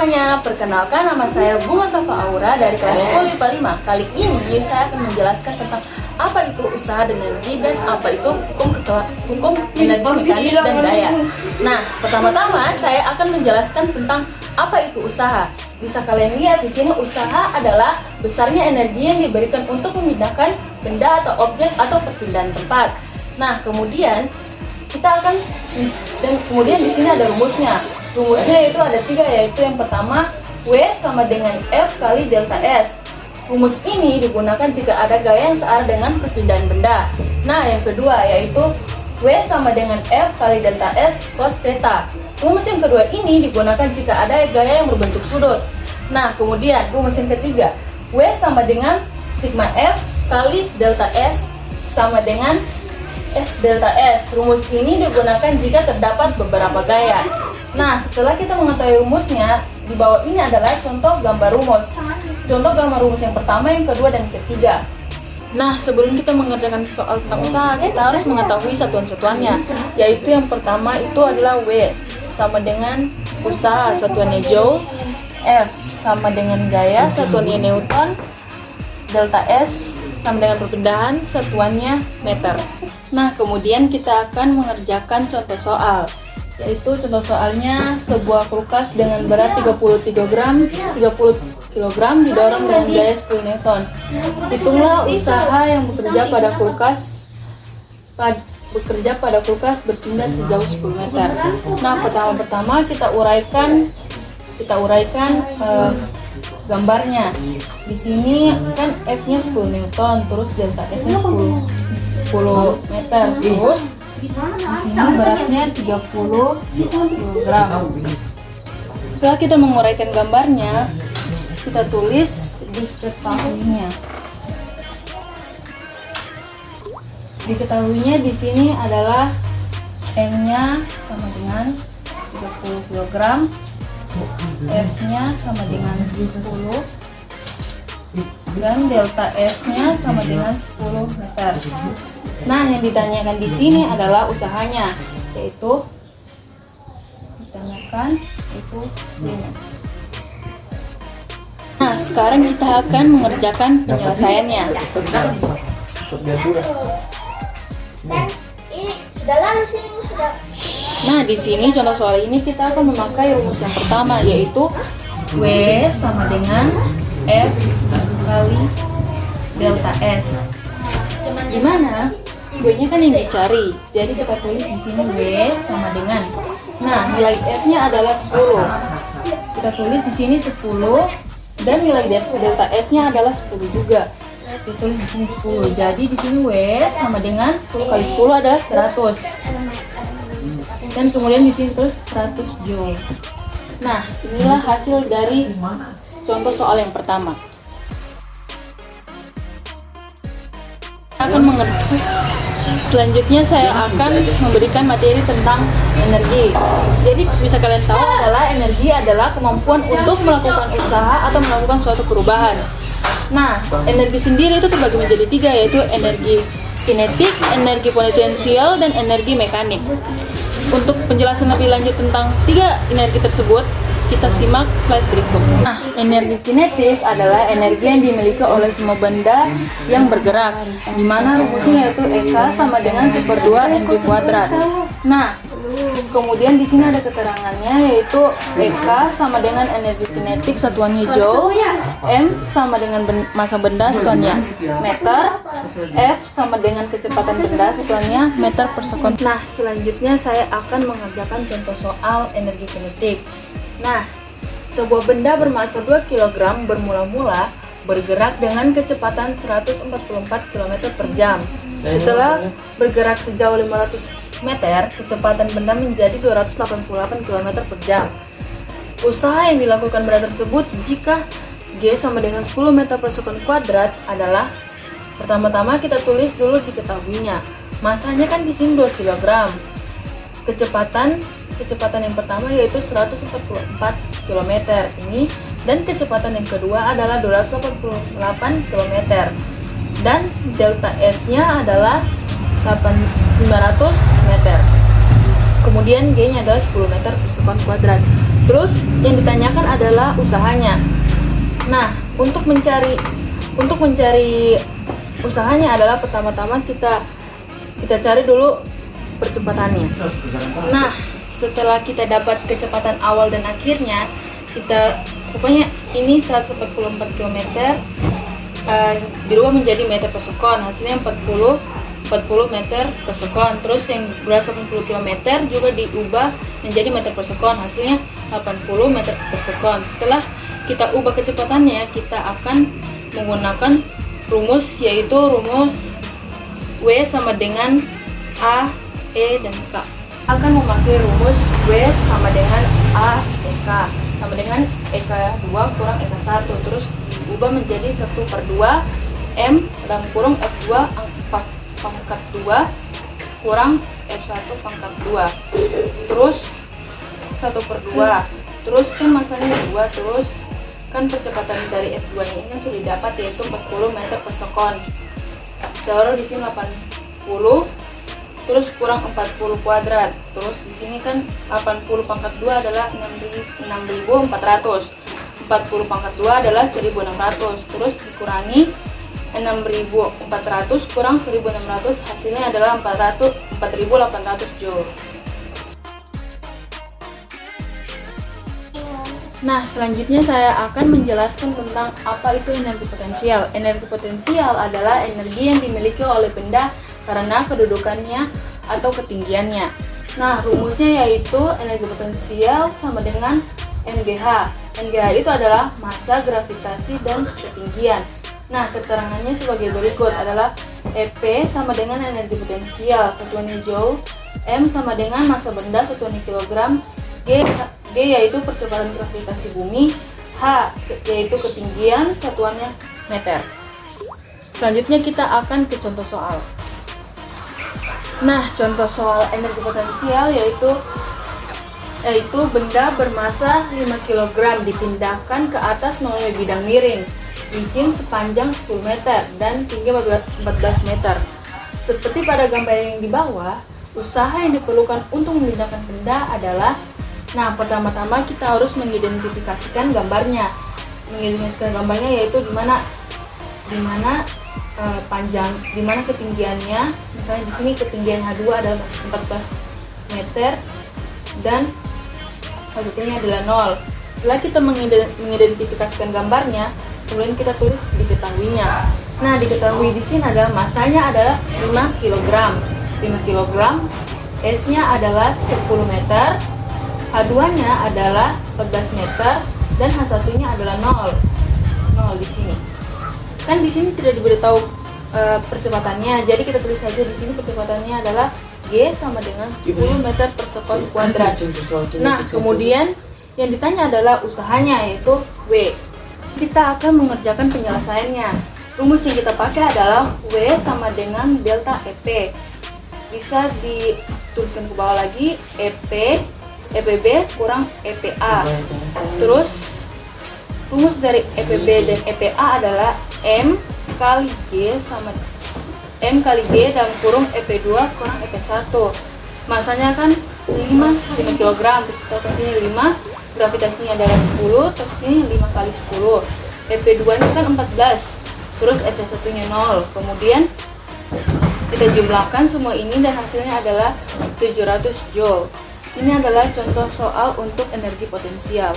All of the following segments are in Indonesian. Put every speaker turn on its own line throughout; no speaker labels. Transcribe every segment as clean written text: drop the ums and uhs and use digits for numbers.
semuanya, perkenalkan nama saya Bunga Safa Aura dari kelas IPA 5. Kali ini saya akan menjelaskan tentang apa itu usaha dan energi dan apa itu hukum energi mekanik dan daya. Nah, pertama-tama saya akan menjelaskan tentang apa itu usaha. Bisa kalian lihat di sini, usaha adalah besarnya energi yang diberikan untuk memindahkan benda atau objek atau perpindahan tempat. Nah, kemudian kemudian di sini ada rumusnya. Rumusnya itu ada 3, yaitu yang pertama W sama dengan F kali delta S. Rumus ini digunakan jika ada gaya yang searah dengan perpindahan benda. Nah, yang kedua yaitu W sama dengan F kali delta S cos theta. Rumus yang kedua ini digunakan jika ada gaya yang berbentuk sudut. Nah, kemudian rumus yang ketiga W sama dengan sigma F kali delta S sama dengan F delta S. Rumus ini digunakan jika terdapat beberapa gaya. Nah, setelah kita mengetahui rumusnya, di bawah ini adalah contoh gambar rumus. Contoh gambar rumus yang pertama, yang kedua, dan ketiga. Nah, sebelum kita mengerjakan soal tentang usaha, kita harus mengetahui satuan-satuannya. Yaitu yang pertama itu adalah W sama dengan usaha, satuannya Joule. F sama dengan gaya, satuannya Newton. Delta S sama dengan perpindahan, satuannya meter. Nah, kemudian kita akan mengerjakan contoh soal. Yaitu contoh soalnya, sebuah kulkas dengan berat 30 kg didorong dengan gaya 10 Newton. Hitunglah usaha yang bekerja pada kulkas berpindah sejauh 10 meter. Nah, pertama-tama kita uraikan gambarnya. Di sini kan F-nya 10 Newton, terus delta S-nya 10 meter. Terus di sini beratnya 30 kg. Setelah kita menguraikan gambarnya, kita tulis diketahuinya. Diketahuinya di sini adalah M-nya sama dengan 30 kg, F-nya sama dengan 10, dan delta S-nya sama dengan 10 meter. Nah, yang ditanyakan di sini adalah usahanya, yaitu D-nya. Nah, sekarang kita akan mengerjakan penyelesaiannya. Nah, di sini contoh soal ini kita akan memakai rumus yang pertama, yaitu W sama dengan F kali delta S. Gimana? W-nya kan yang dicari, jadi kita tulis di sini W sama dengan, nah, nilai F-nya adalah 10. Kita tulis di sini 10 dan nilai delta S-nya adalah 10 juga. Kita tulis di sini 10. Jadi di sini W sama dengan 10 kali 10 adalah 100. Dan kemudian di sini terus 100 Joule. Nah, inilah hasil dari contoh soal yang pertama. Selanjutnya saya akan memberikan materi tentang energi. Jadi bisa kalian tahu adalah energi adalah kemampuan untuk melakukan usaha atau melakukan suatu perubahan. Nah, energi sendiri itu terbagi menjadi 3, yaitu energi kinetik, energi potensial, dan energi mekanik. Untuk penjelasan lebih lanjut tentang 3 energi tersebut, kita simak slide berikut. Nah, energi kinetik adalah energi yang dimiliki oleh semua benda yang bergerak, di mana rumusnya yaitu EK sama dengan 1/2 mv kuadrat. Nah, kemudian di sini ada keterangannya, yaitu EK sama dengan energi kinetik, satuannya Joule. M sama dengan massa benda, satuannya meter. F sama dengan kecepatan benda, satuannya meter per sekund. Nah, selanjutnya saya akan mengerjakan contoh soal energi kinetik. Nah, sebuah benda bermassa 2 kg bermula-mula bergerak dengan kecepatan 144 km per jam. Setelah bergerak sejauh 500 meter, kecepatan benda menjadi 288 km per jam. Usaha yang dilakukan benda tersebut jika G sama dengan 10 meter per sekund kuadrat adalah, pertama-tama kita tulis dulu diketahuinya. Massanya kan di sini 2 kg. Kecepatan yang pertama yaitu 144 km ini, dan kecepatan yang kedua adalah 288 km, dan delta S-nya adalah 500 meter. Kemudian G-nya adalah 10 meter per sekund kuadrat. Terus yang ditanyakan adalah usahanya. Nah, untuk mencari usahanya adalah pertama-tama kita cari dulu percepatannya. Nah, setelah kita dapat kecepatan awal dan akhirnya, pokoknya ini 144 km dirubah menjadi meter per sekon, hasilnya 40 meter per sekon. Terus yang 280 km juga diubah menjadi meter per sekon, hasilnya 80 meter per sekon. Setelah kita ubah kecepatannya, kita akan menggunakan rumus, yaitu rumus W sama dengan A, E, dan K. Akan memakai rumus W sama dengan A, E, K sama dengan EK2 kurang EK1, terus diubah menjadi 1/2 M dalam kurung F2 pangkat 2 kurang F1 pangkat 2, terus 1/2, terus kan masanya 2, terus kan percepatan dari F2 ini kan sudah dapat, yaitu 40 meter per sekon. Taruh di sini 80, terus kurang 40 kuadrat, terus di sini kan 80 pangkat 2 adalah 6.400, 40 pangkat 2 adalah 1.600, terus dikurangi 6.400 kurang 1.600, hasilnya adalah 4.800 Joule. Nah, selanjutnya saya akan menjelaskan tentang apa itu energi potensial. Energi potensial adalah energi yang dimiliki oleh benda karena kedudukannya atau ketinggiannya. Nah, rumusnya yaitu energi potensial sama dengan NGH. NGH itu adalah massa, gravitasi, dan ketinggian. Nah, keterangannya sebagai berikut adalah EP sama dengan energi potensial, satuannya Joule, M sama dengan massa benda, satuannya kilogram, G yaitu percepatan gravitasi bumi, H yaitu ketinggian, satuannya meter. Selanjutnya kita akan ke contoh soal. Nah, contoh soal energi potensial yaitu benda bermassa 5 kg dipindahkan ke atas melalui bidang miring, licin sepanjang 10 meter dan tinggi 14 meter. Seperti pada gambar yang di bawah, usaha yang diperlukan untuk memindahkan benda adalah, nah, pertama-tama kita harus mengidentifikasikan gambarnya. Mengidentifikasikan gambarnya yaitu di mana panjang, di mana ketinggiannya. Misalnya di sini ketinggian H2 adalah 14 meter dan H1-nya adalah 0. Setelah kita mengidentifikasikan gambarnya, kemudian kita tulis diketahuinya. Nah, diketahui di sini adalah massanya adalah 5 kg. 5 kg, S-nya adalah 10 meter, H2-nya adalah 14 meter dan H1-nya adalah 0 di sini. Kan di sini tidak diberitahu percepatannya, jadi kita tulis saja di sini percepatannya adalah G sama dengan 10 meter per sekon kuadrat. Nah, kemudian yang ditanya adalah usahanya, yaitu W. Kita akan mengerjakan penyelesaiannya. Rumus yang kita pakai adalah W sama dengan delta EP. Bisa dituliskan ke bawah lagi, EPB kurang EPA. Terus rumus dari EPB dan EPA adalah M kali G dalam kurung EP2 kurang EP1. Masanya kan 5 kg, terus kita sini 5, gravitasinya adalah 10, terus ini 5 kali 10. EP2 nya kan 14, terus EP1-nya 0. Kemudian kita jumlahkan semua ini dan hasilnya adalah 700 Joule. Ini adalah contoh soal untuk energi potensial.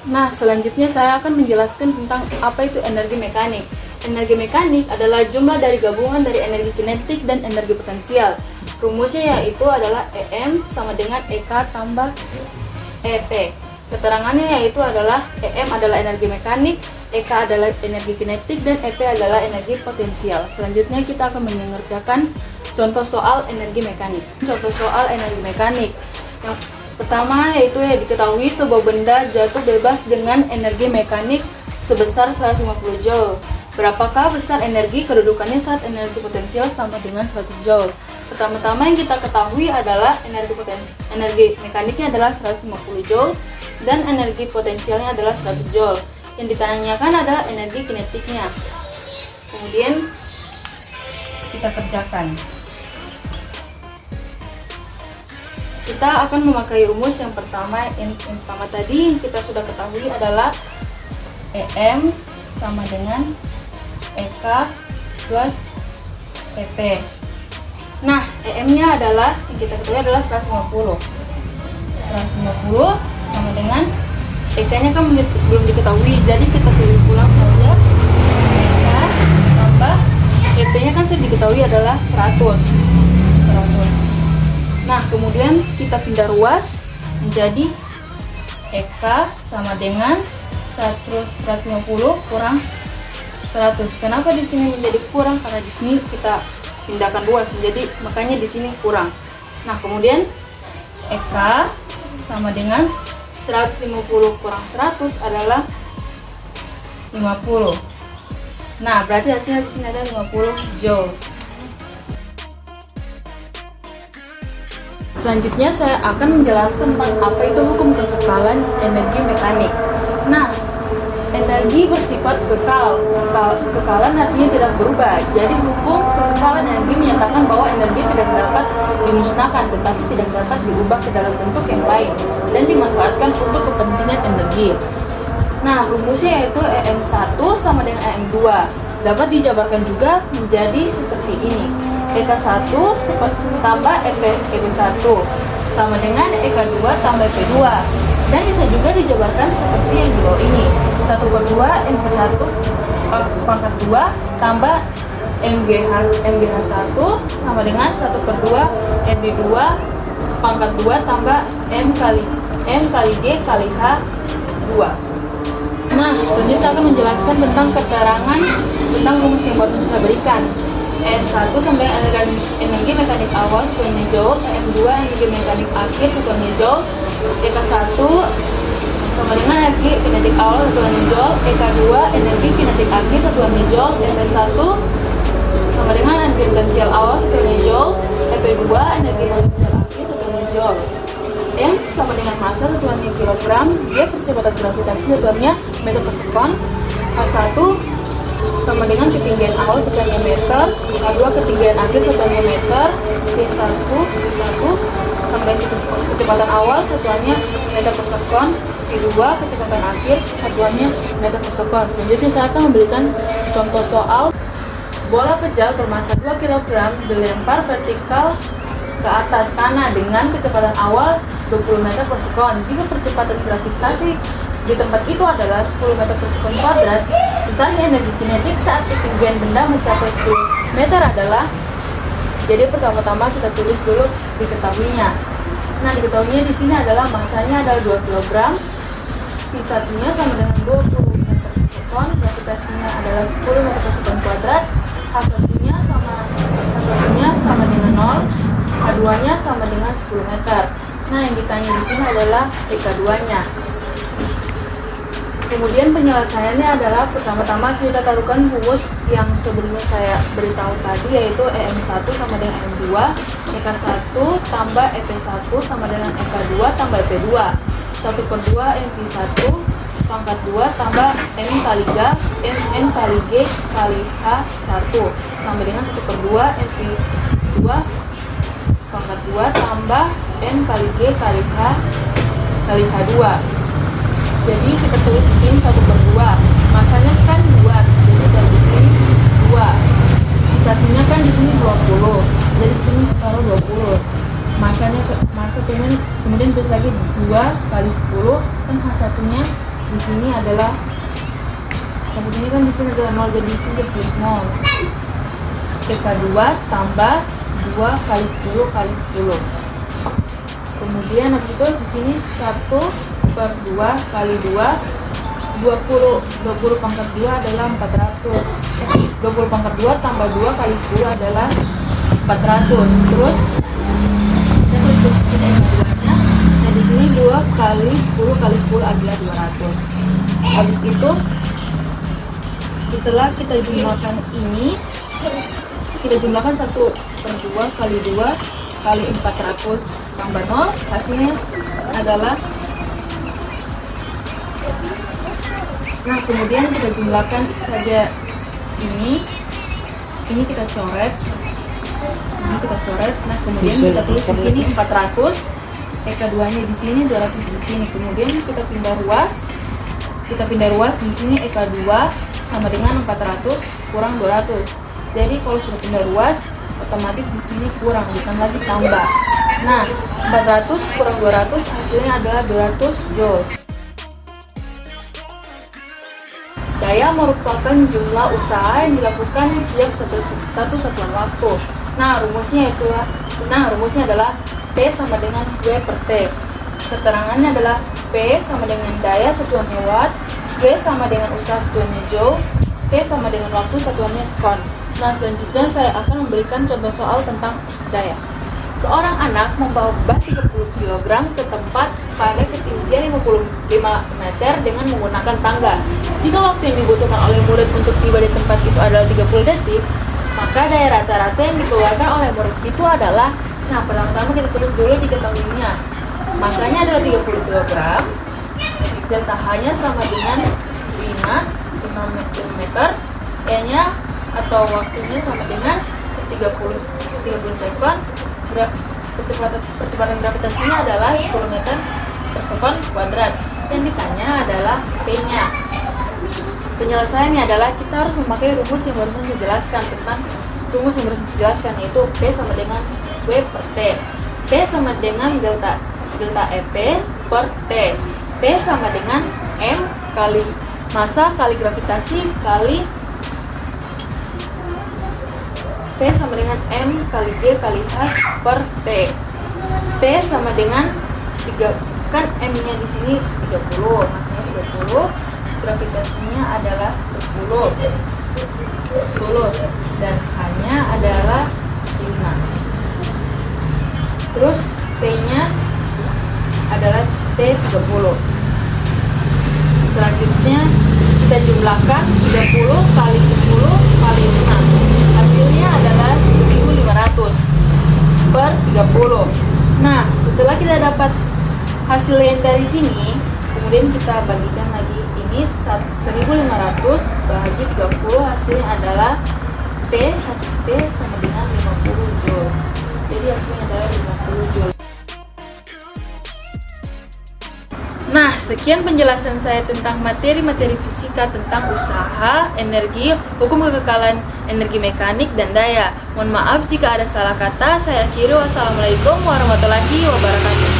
Nah, selanjutnya saya akan menjelaskan tentang apa itu energi mekanik. Energi mekanik adalah jumlah dari gabungan dari energi kinetik dan energi potensial. Rumusnya yaitu adalah EM sama dengan EK tambah EP. Keterangannya yaitu adalah EM adalah energi mekanik, EK adalah energi kinetik, dan EP adalah energi potensial. Selanjutnya kita akan mengerjakan contoh soal energi mekanik. Contoh soal energi mekanik. Yang pertama yaitu diketahui sebuah benda jatuh bebas dengan energi mekanik sebesar 150 Joule. Berapakah besar energi kedudukannya saat energi potensial sama dengan 100 Joule? Pertama-tama yang kita ketahui adalah energi mekaniknya adalah 150 Joule dan energi potensialnya adalah 100 Joule. Yang ditanyakan adalah energi kinetiknya. Kemudian kita kerjakan. kita akan memakai rumus yang pertama. Yang pertama tadi kita sudah ketahui adalah EM sama dengan EK plus EP. Nah, EM-nya adalah yang kita ketahui adalah 150. 150 sama dengan EK-nya kan belum diketahui, jadi kita pilih ulang saja. EK tambah EP-nya kan sudah diketahui adalah 100. Nah, kemudian kita pindah ruas menjadi EK sama dengan 150 kurang 100. Kenapa di sini menjadi kurang? Karena di sini kita pindahkan ruas menjadi, makanya di sini kurang. Nah, kemudian EK sama dengan 150 kurang 100 adalah 50. Nah, berarti hasilnya di sini ada 50 joule. Selanjutnya saya akan menjelaskan tentang apa itu hukum kekekalan energi mekanik. Nah, energi bersifat kekal. Kekekalan artinya tidak berubah. Jadi hukum kekekalan energi menyatakan bahwa energi tidak dapat dimusnahkan, tetapi tidak dapat diubah ke dalam bentuk yang lain dan dimanfaatkan untuk kepentingan energi. Nah, rumusnya yaitu EM1 sama dengan EM2. Dapat dijabarkan juga menjadi seperti ini. EK1 tambah EP1 sama dengan EK2 tambah EP2. Dan bisa juga dijabarkan seperti yang di bawah ini. 1/2 MV1 pangkat 2 tambah MGH1 sama dengan 1/2 MB2 pangkat 2 tambah M kali G kali H2. Nah, selanjutnya saya akan menjelaskan tentang keterangan tentang rumus yang baru saya berikan. EM1 sampai energi mekanik awal satuannya joule, EM2 energi mekanik akhir satuannya joule, EK1 sama dengan energi kinetik awal satuannya joule, EK2 energi kinetik akhir satuannya joule, EP1 sama dengan energi potensial awal satuannya joule, EP2 energi potensial akhir satuannya joule. M sama dengan massa satuannya kilogram, G percepatan gravitasi satuannya meter per sekon, H1 sama dengan ketinggian awal satuannya meter, H2 ketinggian akhir satuannya meter, V1 sama dengan kecepatan awal satuannya meter per sekon, V2 kecepatan akhir satuannya meter per sekon. Selanjutnya saya akan memberikan contoh soal. Bola pejal bermassa 2 kg dilempar vertikal ke atas tanah dengan kecepatan awal 20 meter per sekon. Jika percepatan gravitasi di tempat itu adalah 10 meter per sekon kuadrat, misalnya energi kinetik saat ketinggian benda mencapai 10 meter adalah. Jadi pertama-tama kita tulis dulu diketahuinya. Nah, diketahuinya di sini adalah massanya adalah 2 kg, V1-nya sama dengan 20 meter per sekon, gravitasinya adalah 10 meter per sekon kuadrat, H1-nya sama dengan 0, H2-nya sama dengan 10 meter. Nah, yang ditanya di sini adalah EK2-nya. Kemudian penyelesaiannya adalah pertama-tama kita taruhkan rumus yang sebelumnya saya beritahu tadi, yaitu EM1 sama dengan EM2, EK1 tambah EP1 sama dengan EK2 tambah EP2, 1/2 MV1 pangkat 2 tambah M kali G kali H1 sama dengan 1/2 MV2 pangkat 2 tambah N kali G kali H kali H2. Jadi kita tulis di sini 1/2. Masanya kan 2, jadi dari di sini 2. Satunya kan di sini 20. Jadi di sini taruh 20. Masa kemudian tulis lagi 2 kali 10, kan H1-nya di sini adalah H1-nya kan di sini adalah 0, jadi di sini tulis 0. EK2 tambah 2 kali 10 kali 10. Kemudian habis itu di sini 1/2 kali 2, 20 pangkat 2 adalah 400. 20 pangkat 2 tambah 2 kali 10 adalah 400. Terus kita tulis EK2-nya. Nah, di sini 2 kali 10 kali 10 adalah 200. Habis itu setelah kita jumlahkan ini, kita jumlahkan 1/2 kali 2 kali 400 tambah 0, hasilnya adalah. Nah, kemudian kita jumlahkan saja ini kita coret, Nah, kemudian kita tulis di sini 400 EK2-nya di sini, 200 di sini. Kemudian kita pindah ruas. Di sini EK2 sama dengan 400 kurang 200. Jadi kalau sudah pindah ruas, otomatis di sini kurang, bukan lagi tambah. Nah, 400 kurang 200 hasilnya adalah 200 joule. Daya merupakan jumlah usaha yang dilakukan tiap satu satuan waktu. Nah, rumusnya adalah P sama dengan W per T. Keterangannya adalah P sama dengan daya satuannya watt, W sama dengan usaha satuannya joule, T sama dengan waktu satuannya sekon. Nah, selanjutnya saya akan memberikan contoh soal tentang daya. Seorang anak membawa beban 30 kg ke tempat pada ketinggian 55 meter dengan menggunakan tangga. Jika waktu yang dibutuhkan oleh murid untuk tiba di tempat itu adalah 30 detik, maka daya rata-rata yang dikeluarkan oleh murid itu adalah, nah pertama-tama kita tulis dulu diketahuinya. Masanya adalah 30 kg, delta H-nya sama dengan 5 meter, E-nya atau waktunya sama dengan 30 sekon. Percepatan gravitasinya adalah 10 meter per sekon kuadrat. Yang ditanya adalah P-nya. Penyelesaiannya adalah kita harus memakai rumus yang barusan dijelaskan yaitu P sama dengan W per T. P sama dengan delta EP per T. P sama dengan M kali massa kali gravitasi kali T sama dengan M kali G kali H per T. T sama dengan 3, kan M-nya di sini 30, massanya 30, gravitasinya adalah 10 dan H-nya adalah 5. Terus T-nya adalah T30. Selanjutnya kita jumlahkan 30 kali 10 kali 5. Hasilnya adalah 1500 per 30. Nah, setelah kita dapat hasil yang dari sini, kemudian kita bagikan lagi ini 1500 bagi 30, hasilnya adalah P sama dengan 50 joule. Jadi hasilnya adalah 50 joule. Nah, sekian penjelasan saya tentang materi-materi fisika tentang usaha, energi, hukum kekekalan energi mekanik, dan daya. Mohon maaf jika ada salah kata. Saya akhiri. Wassalamualaikum warahmatullahi wabarakatuh.